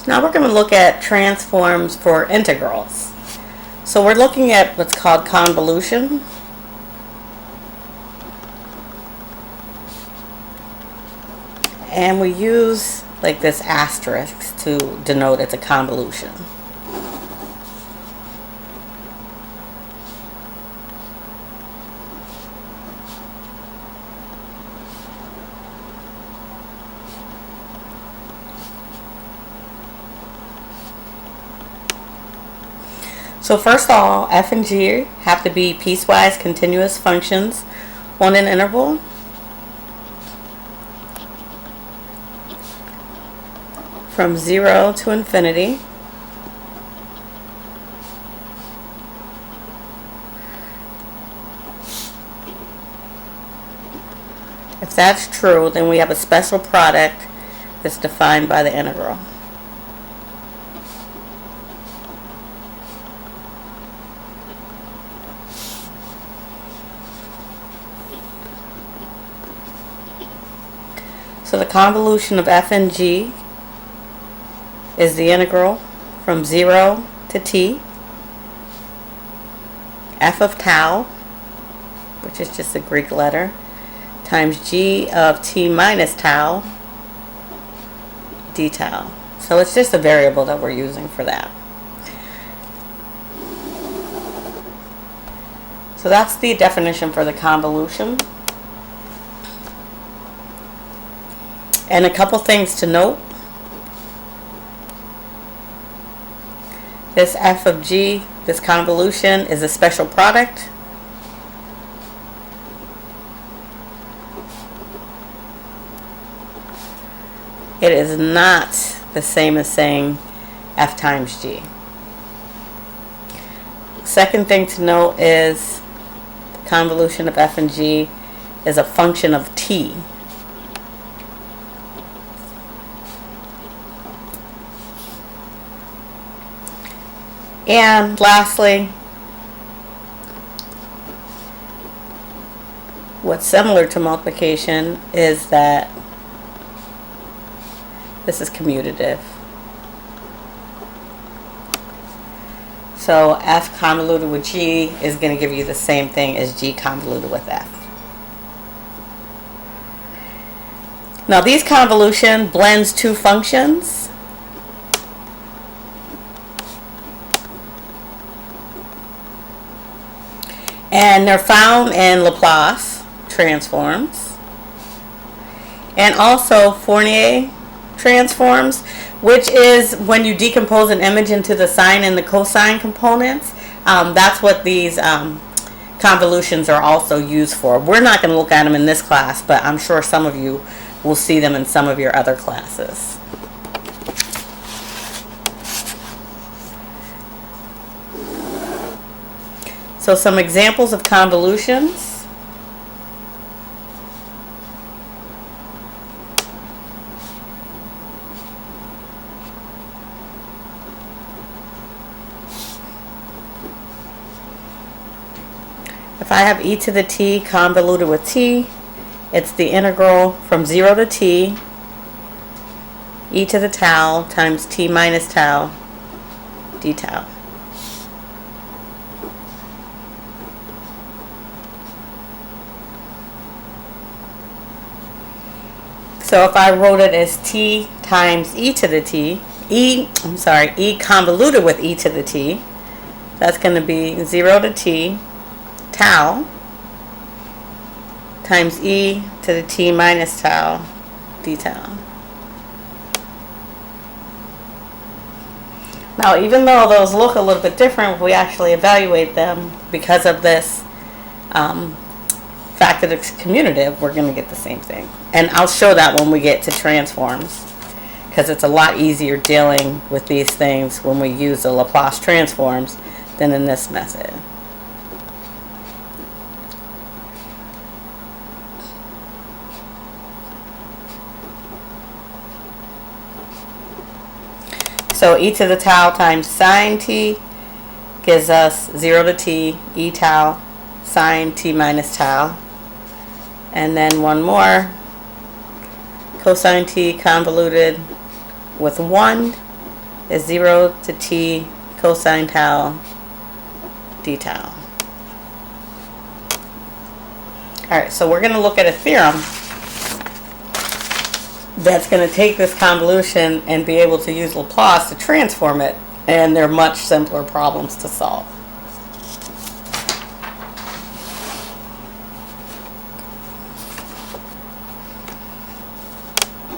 Now we're going to look at transforms for integrals. So we're looking at what's called convolution. And we use like this asterisk to denote it's a convolution. So first of all, f and g have to be piecewise continuous functions on an interval. From 0 to infinity. If that's true, then we have a special product that's defined by the integral. So the convolution of f and g is the integral from 0 to t, f of tau, which is just a Greek letter, times g of t minus tau, d tau. So it's just a variable that we're using for that. So that's the definition for the convolution. And a couple things to note. This f of g, this convolution, is a special product. It is not the same as saying f times g. Second thing to note is the convolution of f and g is a function of t. And lastly, what's similar to multiplication is that this is commutative. So f convoluted with g is going to give you the same thing as g convoluted with f. Now these convolution blends two functions. And they're found in Laplace transforms and also Fourier transforms, which is when you decompose an image into the sine and the cosine components. That's what these convolutions are also used for. We're not going to look at them in this class, but I'm sure some of you will see them in some of your other classes. So some examples of convolutions. If I have e to the t convoluted with t, it's the integral from 0 to t, e to the tau times t minus tau d tau. So if I wrote it as t times e to the t, e convoluted with e to the t, that's going to be 0 to t tau times e to the t minus tau d tau. Now, even though those look a little bit different, if we actually evaluate them because of this fact that it's commutative, we're going to get the same thing. And I'll show that when we get to transforms, because it's a lot easier dealing with these things when we use the Laplace transforms than in this method. So e to the tau times sine t gives us 0 to t e tau sine t minus tau. And then one more, cosine t convoluted with 1 is 0 to t cosine tau d tau. Alright, so we're going to look at a theorem that's going to take this convolution and be able to use Laplace to transform it, and they're much simpler problems to solve.